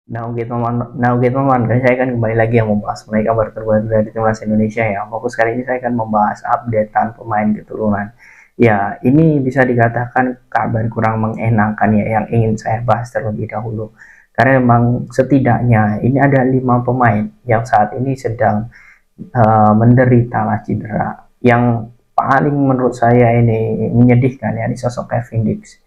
Now get teman, saya akan kembali lagi yang membahas mengenai kabar terbaru dari timnas Indonesia ya. Fokus kali ini saya akan membahas updatean pemain keturunan. Ya, ini bisa dikatakan kabar kurang mengenakan ya yang ingin saya bahas terlebih dahulu. Karena memang setidaknya ini ada 5 pemain yang saat ini sedang menderita cedera. Yang paling menurut saya ini menyedihkan ya, ini sosok Kevin Dix.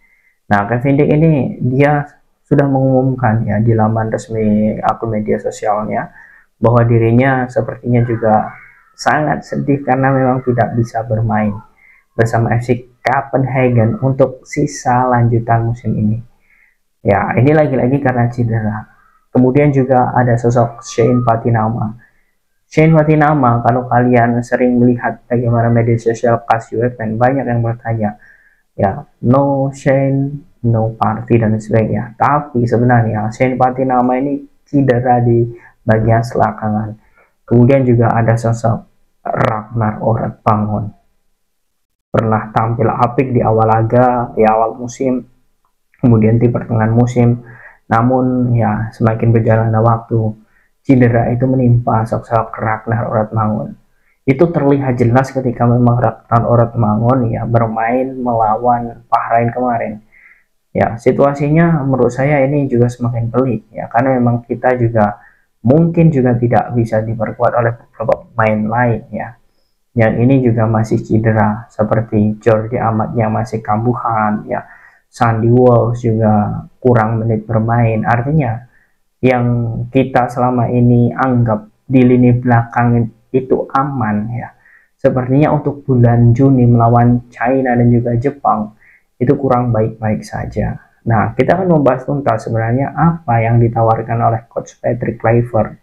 Nah, Kevin Dix ini dia sudah mengumumkan ya di laman resmi akun media sosialnya bahwa dirinya sepertinya juga sangat sedih karena memang tidak bisa bermain bersama FC Copenhagen untuk sisa lanjutan musim ini. Ya, ini lagi-lagi karena cedera. Kemudian juga ada sosok Shane Patinama. Shane Patinama, kalau kalian sering melihat bagaimana media sosial UEFN, banyak yang bertanya, ya no Shane, no Party dan sebagainya. Tapi sebenarnya Shane Party nama ini cedera di bagian selangkangan. Kemudian juga ada sosok Ragnar Bangun, pernah tampil apik di awal laga, di awal musim, kemudian di pertengahan musim. Namun ya semakin berjalannya waktu, cedera itu menimpa sosok Ragnar Bangun. Itu terlihat jelas ketika memang Ragnar Bangun ya bermain melawan Bahrain kemarin. Ya, situasinya menurut saya ini juga semakin pelik ya, karena memang kita juga mungkin juga tidak bisa diperkuat oleh beberapa pemain lain ya. Yang ini juga masih cedera seperti Jordi Amat yang masih kambuhan ya. Sandy Walsh juga kurang menit bermain. Artinya yang kita selama ini anggap di lini belakang itu aman ya. Sepertinya untuk bulan Juni melawan China dan juga Jepang itu kurang baik-baik saja. Nah, kita akan membahas tuntas sebenarnya apa yang ditawarkan oleh Coach Patrick Kluivert.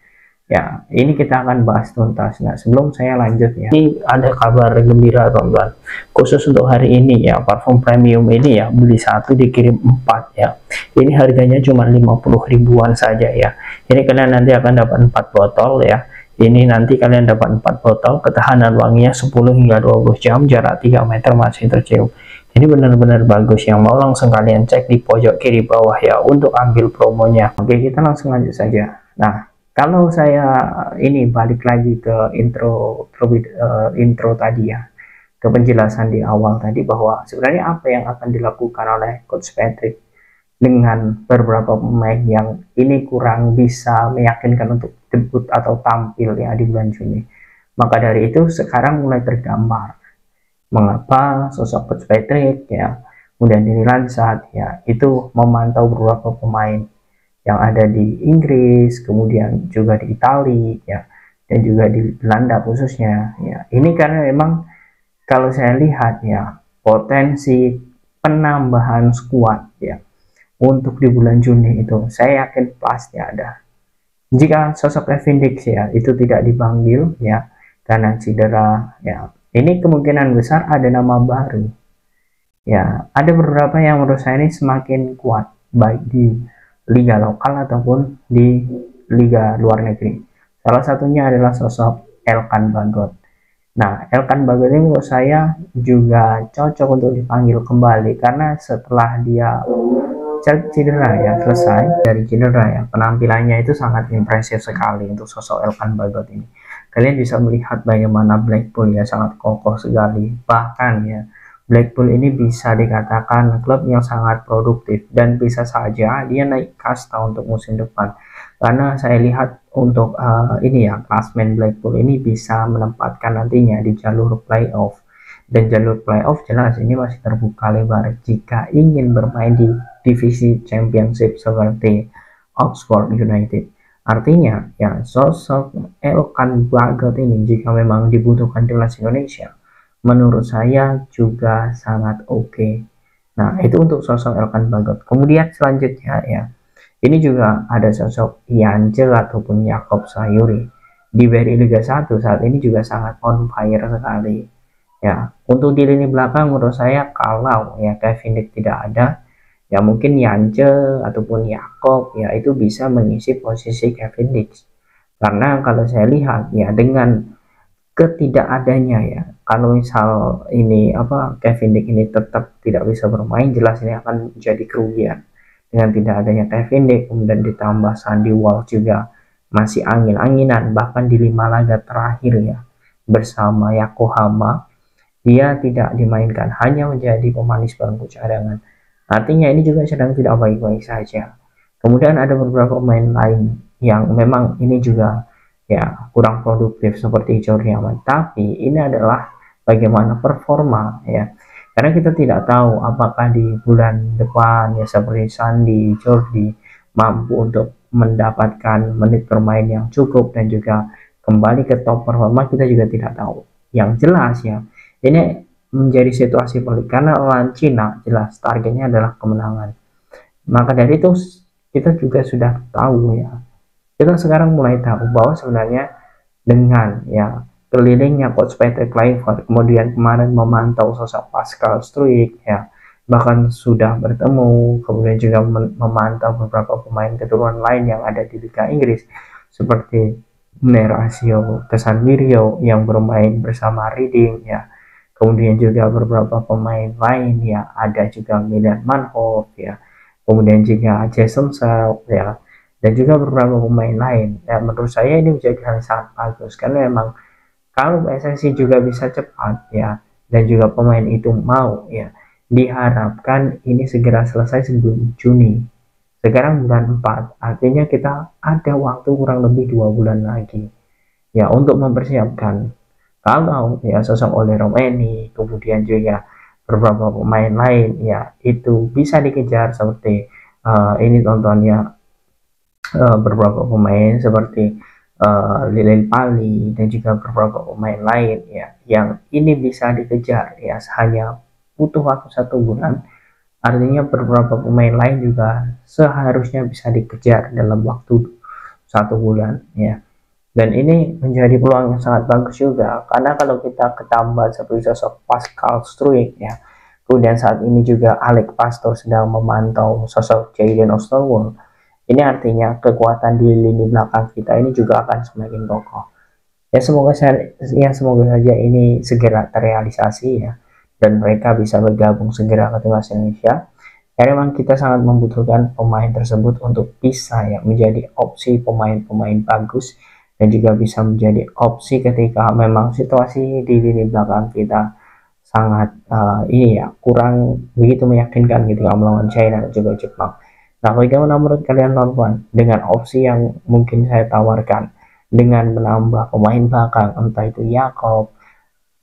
Ya, ini kita akan bahas tuntas. Nah, sebelum saya lanjut ya, ini ada kabar gembira teman-teman. Khusus untuk hari ini ya, parfum premium ini ya, beli satu dikirim 4 ya. Ini harganya cuma 50 ribuan saja ya. Ini kalian nanti akan dapat 4 botol ya. Ini nanti kalian dapat 4 botol, ketahanan wanginya 10 hingga 20 jam, jarak 3 meter masih tercium. Ini benar-benar bagus, yang mau langsung kalian cek di pojok kiri bawah ya untuk ambil promonya. Oke, kita langsung lanjut saja. Nah, kalau saya ini balik lagi ke intro tadi ya, ke penjelasan di awal tadi bahwa sebenarnya apa yang akan dilakukan oleh Coach Patrick dengan beberapa pemain yang ini kurang bisa meyakinkan untuk debut atau tampil ya di bulan Juni. Maka dari itu sekarang mulai tergambar mengapa sosok Coach Patrick ya kemudian dinilai saat ya itu memantau beberapa pemain yang ada di Inggris, kemudian juga di Italia ya, dan juga di Belanda khususnya ya. Ini karena memang kalau saya lihat ya potensi penambahan skuad ya untuk di bulan Juni itu saya yakin pasti ada. Jika sosok Kevin Dix ya itu tidak dipanggil ya karena cedera ya, ini kemungkinan besar ada nama baru ya. Ada beberapa yang menurut saya ini semakin kuat baik di liga lokal ataupun di liga luar negeri. Salah satunya adalah sosok Elkan Bagot. Nah, Elkan Bagot ini menurut saya juga cocok untuk dipanggil kembali karena setelah dia cedera ya, selesai dari cedera ya, penampilannya itu sangat impresif sekali untuk sosok Elkan Bagot ini. Kalian bisa melihat bagaimana Blackpool ya sangat kokoh sekali. Bahkan ya Blackpool ini bisa dikatakan klub yang sangat produktif dan bisa saja dia naik kasta untuk musim depan. Karena saya lihat untuk ini ya klasmen Blackpool ini bisa menempatkan nantinya di jalur playoff. Dan jalur playoff jelas ini masih terbuka lebar jika ingin bermain di divisi championship seperti Oxford United. Artinya ya sosok Elkan Bagot ini jika memang dibutuhkan timnas Indonesia menurut saya juga sangat oke. Nah, itu untuk sosok Elkan Bagot. Kemudian selanjutnya ya, ini juga ada sosok Yance ataupun Yakob Sayuri. Di BRI Liga 1 saat ini juga sangat on fire sekali. Ya, untuk di lini belakang menurut saya kalau ya Kevin Dix tidak ada, ya mungkin Yance ataupun Yakob ya itu bisa mengisi posisi Kevin Dix. Karena kalau saya lihat ya dengan ketidakadanya ya, kalau misal ini Kevin Dix ini tetap tidak bisa bermain, jelas ini akan menjadi kerugian dengan tidak adanya Kevin De, kemudian ditambah Sandy Walsh juga masih angin-anginan, bahkan di 5 laga terakhir ya bersama Yokohama dia tidak dimainkan, hanya menjadi pemanis bangku cadangan. Artinya ini juga sedang tidak baik-baik saja. Kemudian ada beberapa pemain lain yang memang ini juga ya kurang produktif seperti Jordan, tapi ini adalah bagaimana performa ya, karena kita tidak tahu apakah di bulan depan ya seperti Sandy, Jordi mampu untuk mendapatkan menit bermain yang cukup dan juga kembali ke top performa, kita juga tidak tahu. Yang jelas ya ini menjadi situasi pelik karena lawan Cina jelas targetnya adalah kemenangan. Maka dari itu kita juga sudah tahu ya, kita sekarang mulai tahu bahwa sebenarnya dengan ya kelilingnya coach Patrick Kluivert, kemudian kemarin memantau sosok Pascal Struijk ya, bahkan sudah bertemu, kemudian juga memantau beberapa pemain keturunan lain yang ada di Liga Inggris seperti Nerasio Casemiro yang bermain bersama Reading ya, kemudian juga beberapa pemain lain ya, ada juga Milan Manhoef ya, kemudian juga Jason Sell ya, dan juga beberapa pemain lain ya. Menurut saya ini menjadi hal yang sangat bagus karena memang kalau PSSI juga bisa cepat ya dan juga pemain itu mau ya, diharapkan ini segera selesai sebelum Juni. Sekarang bulan 4, artinya kita ada waktu kurang lebih 2 bulan lagi ya untuk mempersiapkan. Kalau ya sosok oleh Romeni, kemudian juga beberapa pemain lain ya itu bisa dikejar seperti ini contohnya beberapa pemain seperti Lilin Pali dan juga beberapa pemain lain ya yang ini bisa dikejar ya, hanya butuh waktu 1 bulan. Artinya beberapa pemain lain juga seharusnya bisa dikejar dalam waktu 1 bulan ya, dan ini menjadi peluang yang sangat bagus juga karena kalau kita ketambah seperti sosok Pascal Struijk ya, kemudian saat ini juga Alec Pastor sedang memantau sosok Jadon Osterwolde, ini artinya kekuatan di lini belakang kita ini juga akan semakin kokoh. Semoga saja ini segera terrealisasi ya dan mereka bisa bergabung segera ke timnas Indonesia. Karena memang kita sangat membutuhkan pemain tersebut untuk bisa ya menjadi opsi pemain-pemain bagus dan juga bisa menjadi opsi ketika memang situasi di lini belakang kita sangat ini ya kurang begitu meyakinkan gitu melawan China dan juga Jepang. Nah, bagaimana menurut kalian teman-teman dengan opsi yang mungkin saya tawarkan dengan menambah pemain belakang entah itu Yakob,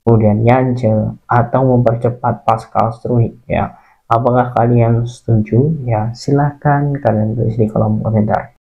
kemudian Yance atau mempercepat Pascal Struijk ya? Apakah kalian setuju? Ya, silahkan kalian tulis di kolom komentar.